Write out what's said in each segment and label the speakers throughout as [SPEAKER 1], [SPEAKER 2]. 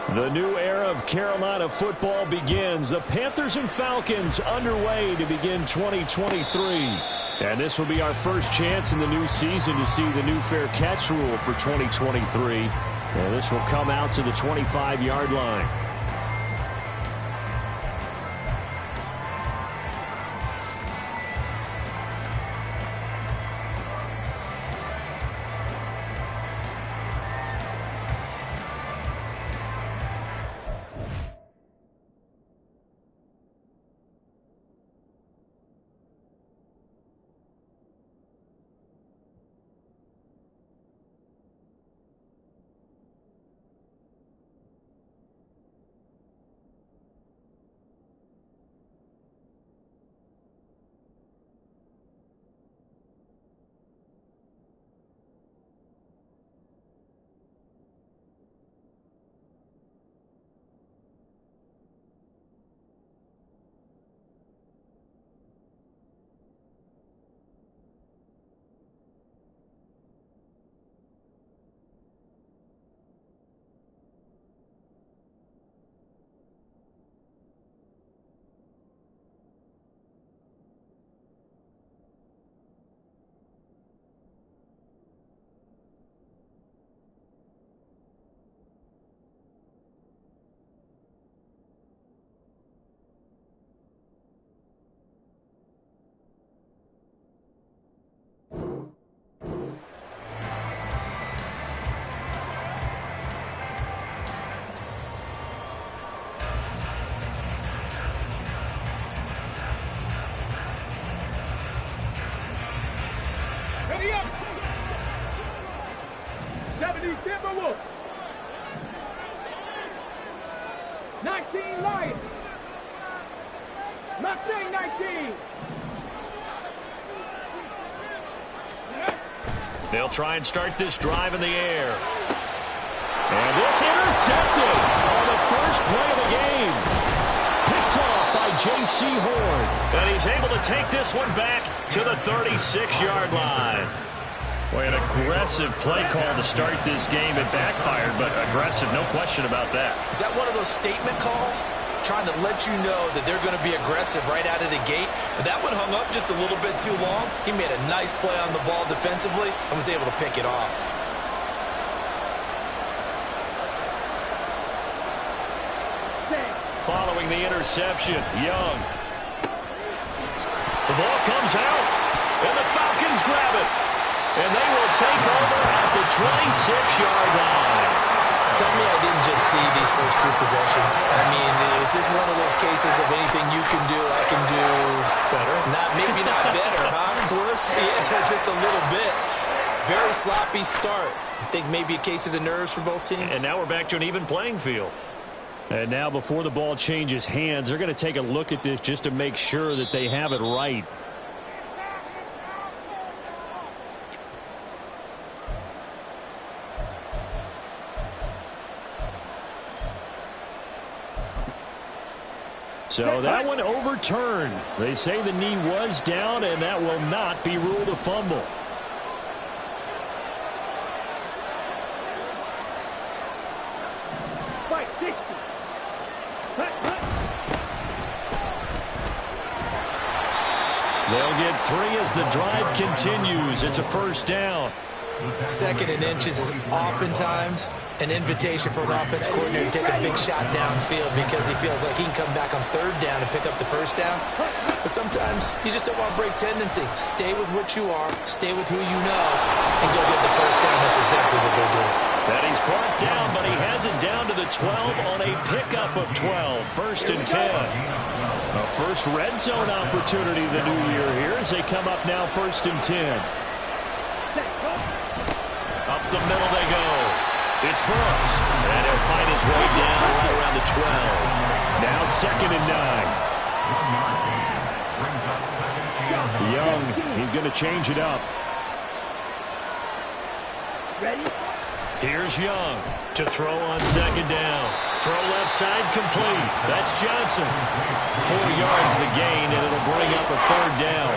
[SPEAKER 1] The new era of Carolina football begins. The Panthers and Falcons underway to begin 2023. And this will be our first chance in the new season to see the new fair catch rule for 2023. And this will come out to the 25-yard line.
[SPEAKER 2] Ready up! 70 Timberwolves. 19 Lions. Mustang 19.
[SPEAKER 1] They'll try and start this drive in the air. And it's intercepted on the first play of the game. Picked off by J.C. Horn. And he's able to take this one back to the 36-yard line. Boy, an aggressive play call to start this game. It backfired, but aggressive, no question about that.
[SPEAKER 3] Is that one of those statement calls? Trying to let you know that they're going to be aggressive right out of the gate. But that one hung up just a little bit too long. He made a nice play on the ball defensively and was able to pick it off.
[SPEAKER 1] Following the interception, Young. The ball comes out, and the Falcons grab it. And they will take over at the 26-yard line.
[SPEAKER 3] Tell me I didn't just see these first two possessions. I mean, is this one of those cases of anything you can do, I can do
[SPEAKER 1] better?
[SPEAKER 3] Maybe not better, huh?
[SPEAKER 1] Worse?
[SPEAKER 3] Yeah, just a little bit. Very sloppy start. I think maybe a case of the nerves for both teams.
[SPEAKER 1] And now we're back to an even playing field. And now before the ball changes hands, they're going to take a look at this just to make sure that they have it right. So that one overturned. They say the knee was down, and that will not be ruled a fumble.
[SPEAKER 2] Fight 60.
[SPEAKER 1] They'll get 3 as the drive continues. It's a first down.
[SPEAKER 3] Second and inches is oftentimes an invitation for an offense coordinator to take a big shot downfield because he feels like he can come back on third down and pick up the first down. But sometimes you just don't want to break tendency. Stay with what you are, stay with who you know, and go get the first down. That's exactly what they do.
[SPEAKER 1] That he's brought down, but he has it down to the 12 on a pickup of 12. First and 10. A first red zone opportunity the new year here as they come up now first and 10. Up the middle they go. It's Brooks. And he'll find his way down right around the 12. Now second and 9. Young, he's going to change it up.
[SPEAKER 2] Ready?
[SPEAKER 1] Here's Young to throw on second down. Throw left side complete. That's Johnson. 4 yards the gain, and it'll bring up a third down.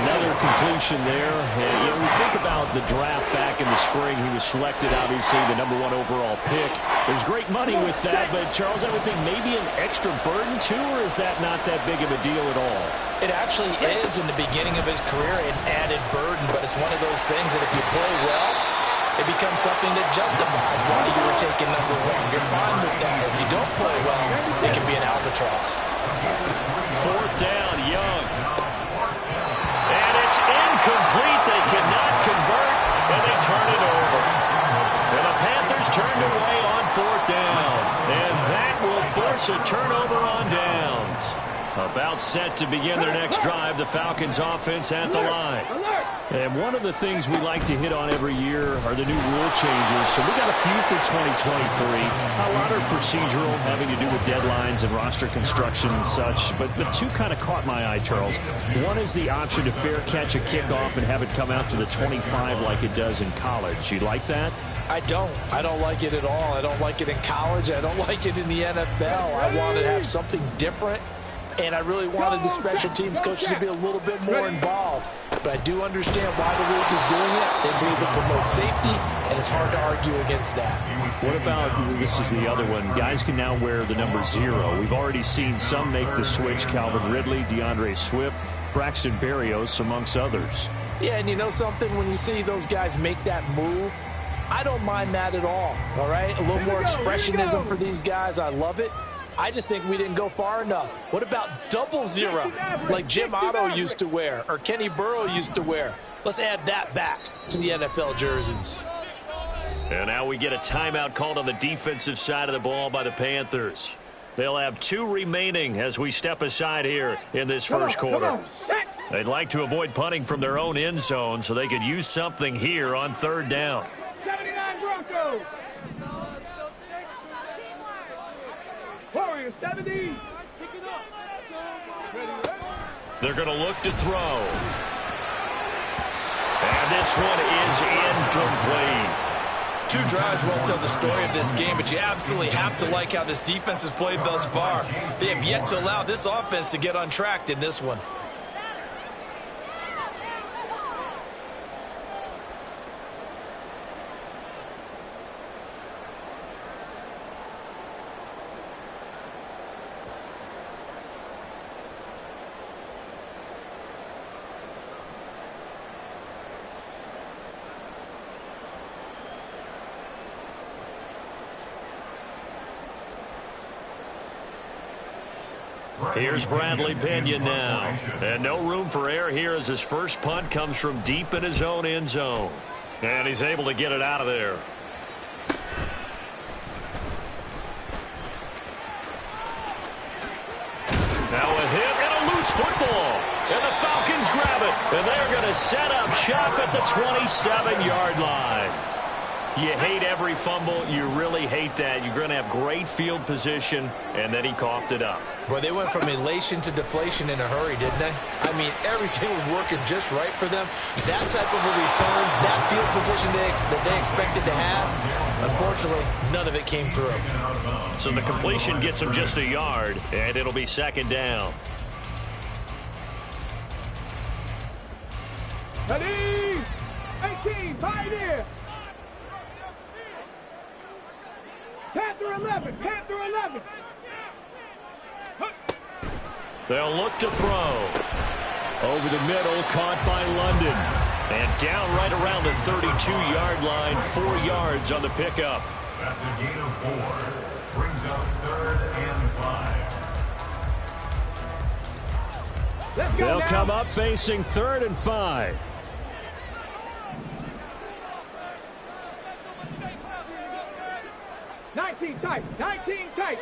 [SPEAKER 1] Another completion there. And, we think about the draft back in the spring. He was selected, obviously, the #1 overall pick. There's great money with that, but, Charles, I would think maybe an extra burden, too, or is that not that big of a deal at all?
[SPEAKER 3] It actually is in the beginning of his career an added burden, but it's one of those things that if you play well, it becomes something that justifies why you were taken #1. You're fine with that. If you don't play well, it can be an albatross.
[SPEAKER 1] 4th down, Young. And it's incomplete. They cannot convert, and they turn it over. And the Panthers turned away on 4th down. And that will force a turnover on downs. About set to begin their next drive, the Falcons offense at the line. And one of the things we like to hit on every year are the new rule changes. So we got a few for 2023. A lot are procedural, having to do with deadlines and roster construction and such. But the 2 kind of caught my eye, Charles. One is the option to fair catch a kickoff and have it come out to the 25 like it does in college. You like that?
[SPEAKER 3] I don't. I don't like it at all. I don't like it in college. I don't like it in the NFL. I want to have something different. And I really wanted the special teams coaches to be a little bit more involved. But I do understand why the league is doing it. They believe it promotes safety, and it's hard to argue against that.
[SPEAKER 1] What about, this is the other one, guys can now wear the number 0. We've already seen some make the switch, Calvin Ridley, DeAndre Swift, Braxton Berrios, amongst others.
[SPEAKER 3] Yeah, and you know something? When you see those guys make that move, I don't mind that at all right? A little more expressionism for these guys. I love it. I just think we didn't go far enough. What about 00, like Jim Otto used to wear or Kenny Burrow used to wear? Let's add that back to the NFL jerseys.
[SPEAKER 1] And now we get a timeout called on the defensive side of the ball by the Panthers. They'll have 2 remaining as we step aside here in this first quarter. They'd like to avoid punting from their own end zone so they could use something here on 3rd down.
[SPEAKER 2] 79 Broncos. Warriors 70.
[SPEAKER 1] They're going to look to throw. And this one is incomplete.
[SPEAKER 3] 2 drives won't tell the story of this game, but you absolutely have to like how this defense has played thus far. They have yet to allow this offense to get untracked in this one.
[SPEAKER 1] Here's Bradley Pinion now. And no room for error here as his first punt comes from deep in his own end zone. And he's able to get it out of there. Now a hit and a loose football. And the Falcons grab it. And they're going to set up shop at the 27-yard line. You hate every fumble. You really hate that. You're going to have great field position, and then he coughed it up.
[SPEAKER 3] Boy, they went from elation to deflation in a hurry, didn't they? I mean, everything was working just right for them. That type of a return, that field position that they expected to have, unfortunately, none of it came through.
[SPEAKER 1] So the completion gets him just a yard, and it'll be 2nd down.
[SPEAKER 2] Ready? 18, Pioneer. Panther 11, Panther 11.
[SPEAKER 1] They'll look to throw. Over the middle, caught by London. And down right around the 32-yard line, 4 yards on the pickup.
[SPEAKER 4] That's a gain of 4. Brings up 3rd and 5.
[SPEAKER 2] Let's go.
[SPEAKER 1] They'll
[SPEAKER 2] now.
[SPEAKER 1] come up facing 3rd and 5.
[SPEAKER 2] Tight, 19 tight.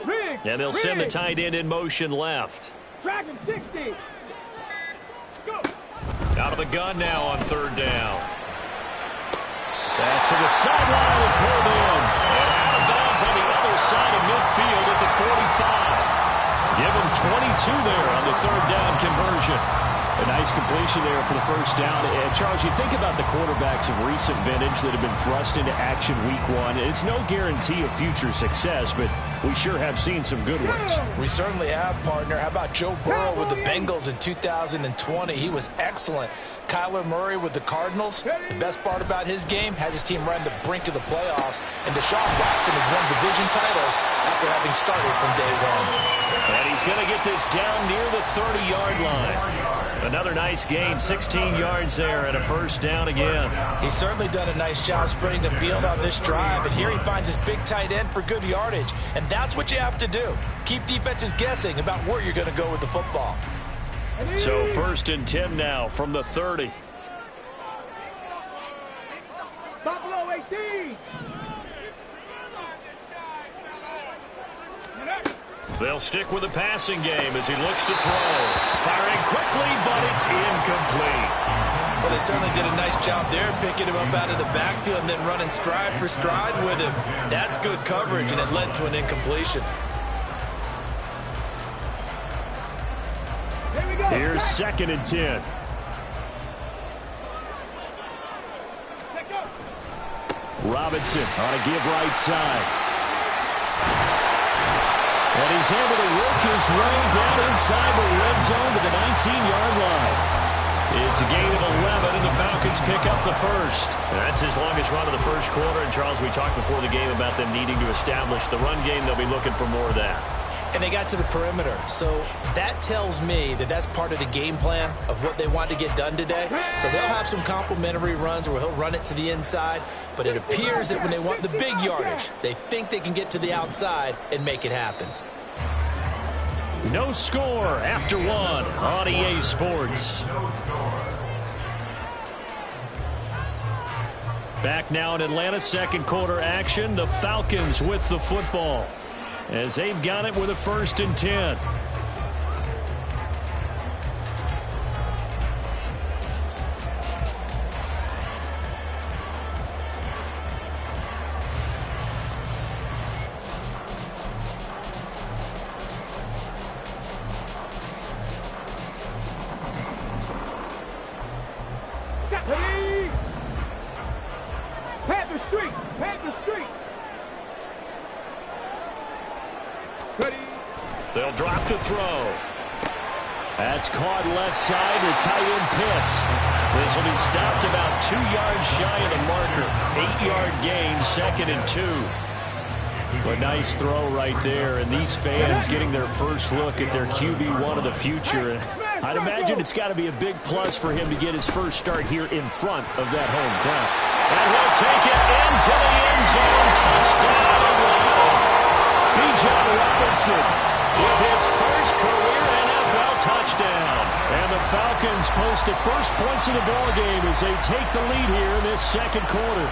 [SPEAKER 2] Riggs,
[SPEAKER 1] And they'll send the tight end in motion left.
[SPEAKER 2] Dragon 60. Go.
[SPEAKER 1] Out of the gun now on 3rd down. Pass to the sideline and pulled in. And out of bounds on the other side of midfield at the 45. Give him 22 there on the 3rd down conversion. A nice completion there for the first down. And Charles, you think about the quarterbacks of recent vintage that have been thrust into action week one. It's no guarantee of future success, but we sure have seen some good ones.
[SPEAKER 3] We certainly have, partner. How about Joe Burrow with the Bengals in 2020? He was excellent. Kyler Murray with the Cardinals. The best part about his game has his team right on the brink of the playoffs. And Deshaun Watson has won division titles after having started from day one.
[SPEAKER 1] And he's going to get this down near the 30-yard line. Another nice gain, 16 yards there, and a first down again.
[SPEAKER 3] He's certainly done a nice job spreading the field on this drive, and here he finds his big tight end for good yardage. And that's what you have to do. Keep defenses guessing about where you're going to go with the football.
[SPEAKER 1] So 1st and 10 now from the 30.
[SPEAKER 2] Buffalo 18.
[SPEAKER 1] They'll stick with the passing game as he looks to throw. Firing quickly, but it's incomplete.
[SPEAKER 3] Well, they certainly did a nice job there, picking him up out of the backfield and then running stride for stride with him. That's good coverage, and it led to an incompletion.
[SPEAKER 2] Here we go.
[SPEAKER 1] Here's 2nd and 10. Robinson on a give right side. And he's able to work his way down inside the red zone to the 19-yard line. It's a gain of 11, and the Falcons pick up the first. That's his longest run of the first quarter. And, Charles, we talked before the game about them needing to establish the run game. They'll be looking for more of that.
[SPEAKER 3] And they got to the perimeter. So that tells me that that's part of the game plan of what they want to get done today. So they'll have some complimentary runs where he'll run it to the inside. But it appears that when they want the big yardage, they think they can get to the outside and make it happen.
[SPEAKER 1] No score after one on EA Sports. Back now in Atlanta, 2nd quarter action. The Falcons with the football as they've got it with a 1st and 10.
[SPEAKER 2] Panther Street. Ready.
[SPEAKER 1] They'll drop to throw. That's caught left side to tight end Pitts. This will be stopped about 2 yards shy of the marker. 8-yard gain, 2nd and 2. A nice throw right there, and these fans getting their first look at their QB1 of the future. I'd imagine it's got to be a big plus for him to get his first start here in front of that home crowd. And he'll take it into the end zone. Touchdown. Bijan Robinson with his first career NFL touchdown. And the Falcons post the first points of the ballgame as they take the lead here in this 2nd quarter.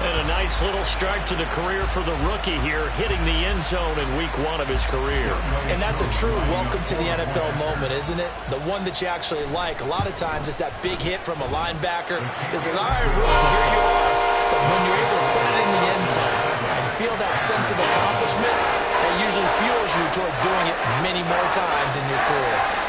[SPEAKER 1] And a nice little start to the career for the rookie here, hitting the end zone in week 1 of his career.
[SPEAKER 3] And that's a true welcome to the NFL moment, isn't it? The one that you actually like. A lot of times it's that big hit from a linebacker that says, all right, rookie, here you are. But when you're able to put it in the end zone and feel that sense of accomplishment, that usually fuels you towards doing it many more times in your career.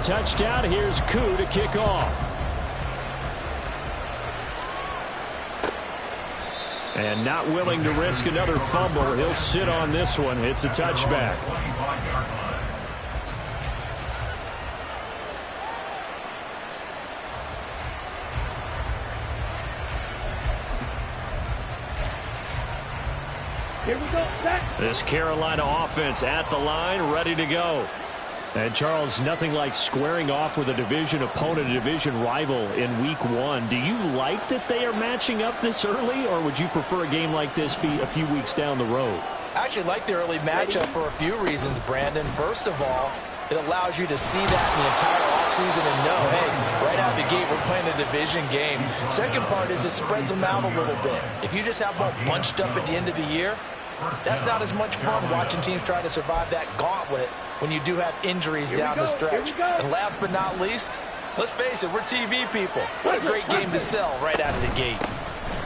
[SPEAKER 1] Touchdown. Here's Koo to kick off. And not willing to risk another fumble. He'll sit on this one. It's a touchback.
[SPEAKER 2] Here we go. Set.
[SPEAKER 1] This Carolina offense at the line, ready to go. And, Charles, nothing like squaring off with a division opponent, a division rival in week 1. Do you like that they are matching up this early, or would you prefer a game like this be a few weeks down the road?
[SPEAKER 3] I actually like the early matchup for a few reasons, Brandon. First of all, it allows you to see that in the entire offseason and know, hey, right out of the gate, we're playing a division game. Second part is it spreads them out a little bit. If you just have them all bunched up at the end of the year, That's not as much fun watching teams try to survive that gauntlet when you do have injuries down the stretch. And last but not least, let's face it, we're TV people. What a great game to sell right out of the gate.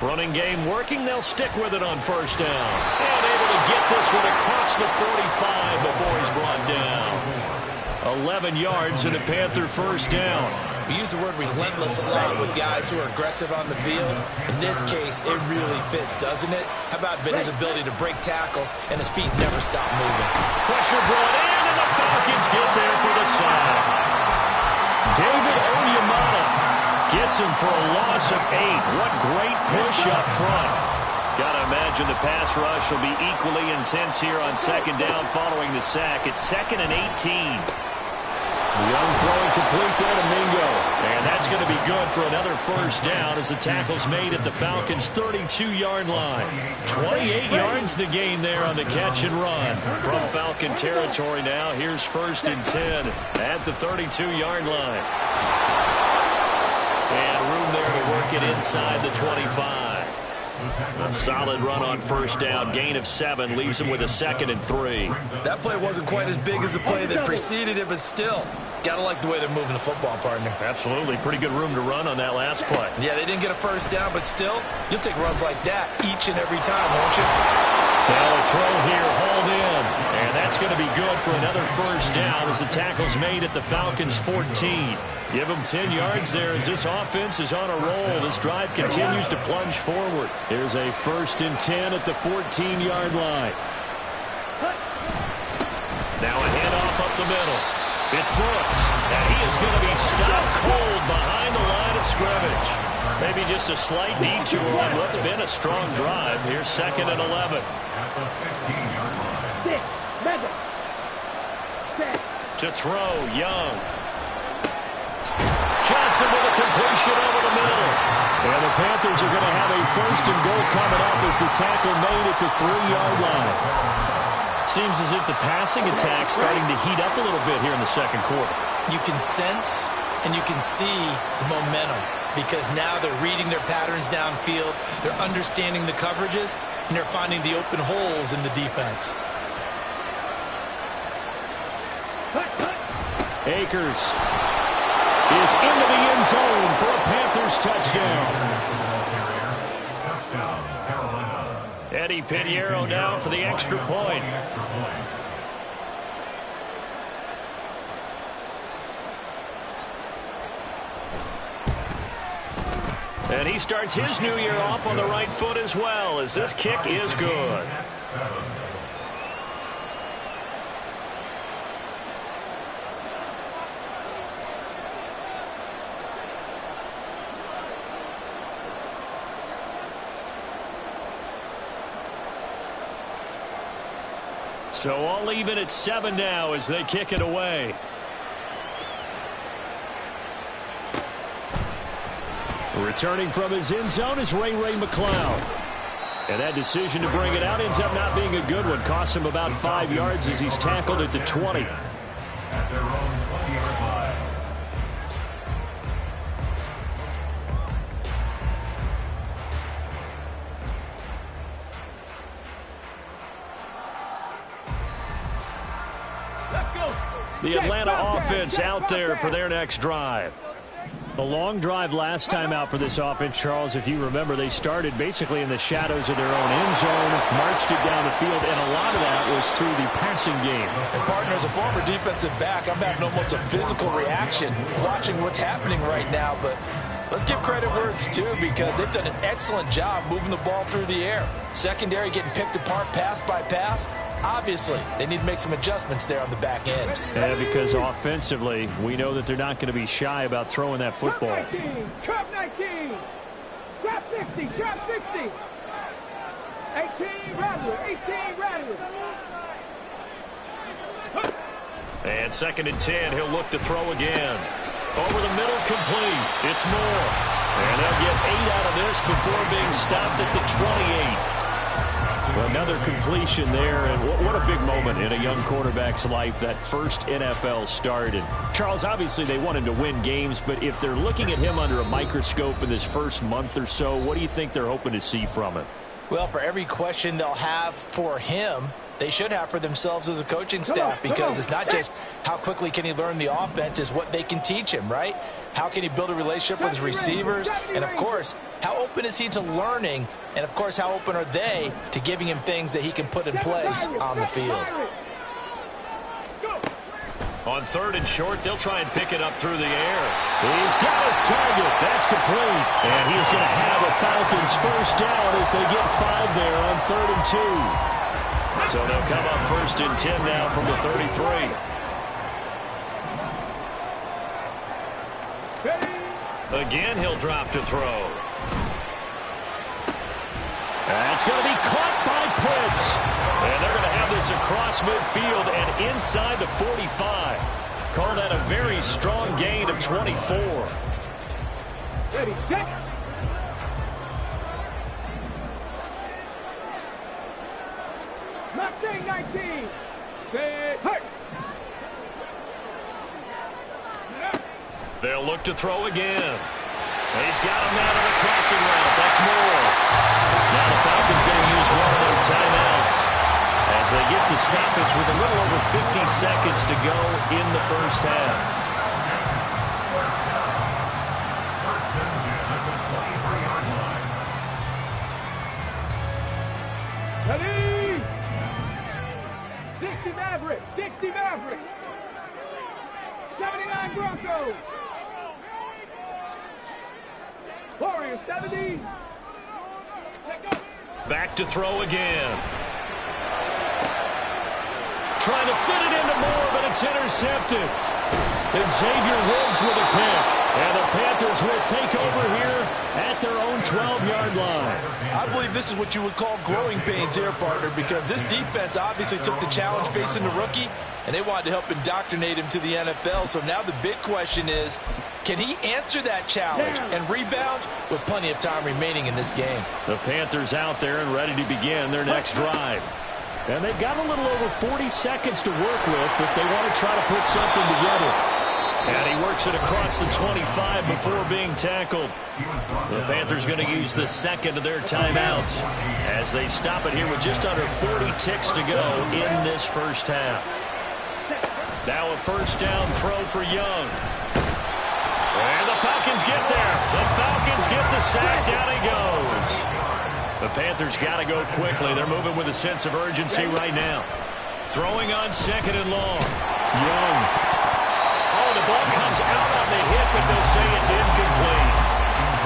[SPEAKER 1] Running game working. They'll stick with it on first down. And able to get this one across the 45 before he's brought down. 11 yards and a Panther first down.
[SPEAKER 3] We use the word relentless a lot with guys who are aggressive on the field. In this case, it really fits, doesn't it? How about his ability to break tackles and his feet never stop moving?
[SPEAKER 1] Pressure brought in, and the Falcons get there for the sack. David Onyemata gets him for a loss of 8. What great push up front. Got to imagine the pass rush will be equally intense here on second down following the sack. It's 2nd and 18. Young throwing complete there to Mingo. And that's going to be good for another first down as the tackle's made at the Falcons' 32-yard line. 28 yards the gain there on the catch and run. From Falcon territory now, here's 1st and 10 at the 32-yard line. And room there to work it inside the 25. A solid run on first down. Gain of 7 leaves him with a 2nd and 3.
[SPEAKER 3] That play wasn't quite as big as the play that preceded it, but still, gotta like the way they're moving the football, partner.
[SPEAKER 1] Absolutely. Pretty good room to run on that last play.
[SPEAKER 3] Yeah, they didn't get a first down, but still, you'll take runs like that each and every time, won't you?
[SPEAKER 1] Now a throw here, hauled in. And that's going to be good for another first down as the tackle's made at the Falcons' 14. Give them 10 yards there as this offense is on a roll. This drive continues to plunge forward. Here's a 1st and 10 at the 14-yard line. Now a handoff up the middle. It's Brooks, and he is going to be stopped cold behind the line of scrimmage. Maybe just a slight detour on what's been a strong drive. Here's 2nd and 11. To throw, Young. Johnson with a completion over the middle. And the Panthers are going to have a 1st and goal coming up as the tackle made at the 3-yard line. Seems as if the passing attack's starting to heat up a little bit here in the second quarter.
[SPEAKER 3] You can sense and you can see the momentum because now they're reading their patterns downfield, they're understanding the coverages, and they're finding the open holes in the defense.
[SPEAKER 1] Akers is into the end zone for a Panthers touchdown. Eddie Pinheiro now for the extra point. And he starts his new year off on the right foot as well, as this kick is good. So all even at 7 now as they kick it away. Returning from his end zone is Ray McCloud. And that decision to bring it out ends up not being a good one. Costs him about 5 yards as he's tackled at the 20.
[SPEAKER 4] At their own 20-yard line.
[SPEAKER 1] The Atlanta offense out there for their next drive. A long drive last time out for this offense, Charles. If you remember, they started basically in the shadows of their own end zone, marched it down the field, and a lot of that was through the passing game.
[SPEAKER 3] And, partner, as a former defensive back, I'm having almost a physical reaction watching what's happening right now. But let's give credit where it's due because they've done an excellent job moving the ball through the air. Secondary getting picked apart pass by pass. Obviously, they need to make some adjustments there on the back end.
[SPEAKER 1] Yeah, because offensively, we know that they're not going to be shy about throwing that football.
[SPEAKER 2] Trap 19, trap 60, trap 60. 18, Rattler, 18, Rattler.
[SPEAKER 1] And 2nd and 10, he'll look to throw again. Over the middle, complete. It's Moore. And they'll get 8 out of this before being stopped at the 28. Another completion there, and what a big moment in a young quarterback's life, that first NFL start. And Charles, obviously they want him to win games, but if they're looking at him under a microscope in this first month or so, what do you think they're hoping to see from him?
[SPEAKER 3] Well, for every question they'll have for him, they should have for themselves as a coaching staff, because it's not just how quickly can he learn the offense, it's what they can teach him, right? How can he build a relationship with his receivers? And, of course, how open is he to learning? And, of course, how open are they to giving him things that he can put in place on the field?
[SPEAKER 1] On 3rd and short, they'll try and pick it up through the air. He's got his target. That's complete. And he's going to have a Falcons first down as they get 5 there on 3rd and 2. So they'll come up 1st and 10 now from the 33. Again, he'll drop to throw. That's going to be caught by Pitts. And they're going to have this across midfield and inside the 45. Call that a very strong gain of 24.
[SPEAKER 2] Ready, set. Mustang 19. Set. Hurt.
[SPEAKER 1] They'll look to throw again. He's got him out on a crossing route. That's more. Now the Falcons going to use one of their timeouts as they get the stoppage with a little over 50 seconds to go in the first half.
[SPEAKER 4] First and 10 at the 23-yard line.
[SPEAKER 2] Ready. 60 Maverick. 60 Maverick. 79 Broncos. Warriors 70.
[SPEAKER 1] Back to throw again. Trying to fit it into Moore, but it's intercepted. And Xavier Woods with a pick. And the Panthers will take over here at their own 12-yard line.
[SPEAKER 3] I believe this is what you would call growing pains here, partner, because this defense obviously took the challenge facing the rookie, and they wanted to help indoctrinate him to the NFL. So now the big question is, can he answer that challenge and rebound with plenty of time remaining in this game?
[SPEAKER 1] The Panthers out there and ready to begin their next drive. And they've got a little over 40 seconds to work with if they want to try to put something together. And he works it across the 25 before being tackled. The Panthers going to use the second of their timeouts as they stop it here with just under 40 ticks to go in this first half. Now a first down throw for Young. And the Falcons get there. The Falcons get the sack. Down he goes. The Panthers got to go quickly. They're moving with a sense of urgency right now. Throwing on 2nd and long. Young. Oh, the ball comes out on the hit, but they'll say it's incomplete.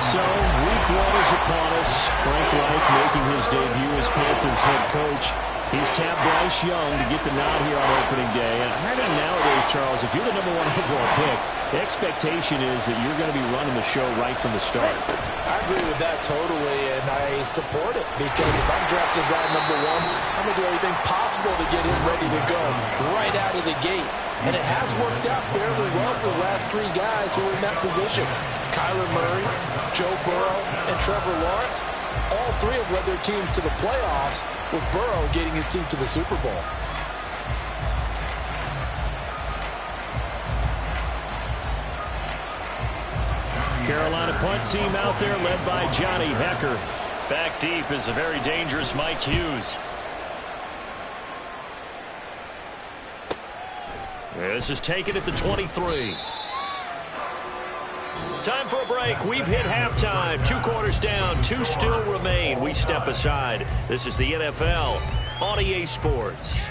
[SPEAKER 1] So, week 1 is upon us. Frank Reich making his debut as Panthers head coach. He's tapped Bryce Young to get the nod here on opening day. And I think nowadays, Charles, if you're the #1 overall pick, the expectation is that you're going to be running the show right from the start.
[SPEAKER 3] I agree with that totally, and I support it, because if I'm drafting guy #1, I'm going to do everything possible to get him ready to go right out of the gate. And it has worked out fairly well for the last 3 guys who are in that position. Kyler Murray, Joe Burrow, and Trevor Lawrence. All 3 have led their teams to the playoffs, with Burrow getting his team to the Super Bowl.
[SPEAKER 1] Carolina punt team out there led by Johnny Hecker. Back deep is a very dangerous Mike Hughes. This is taken at the 23. Time for a break. We've hit halftime. 2 quarters down. 2 still remain. We step aside. This is the NFL on EA Sports.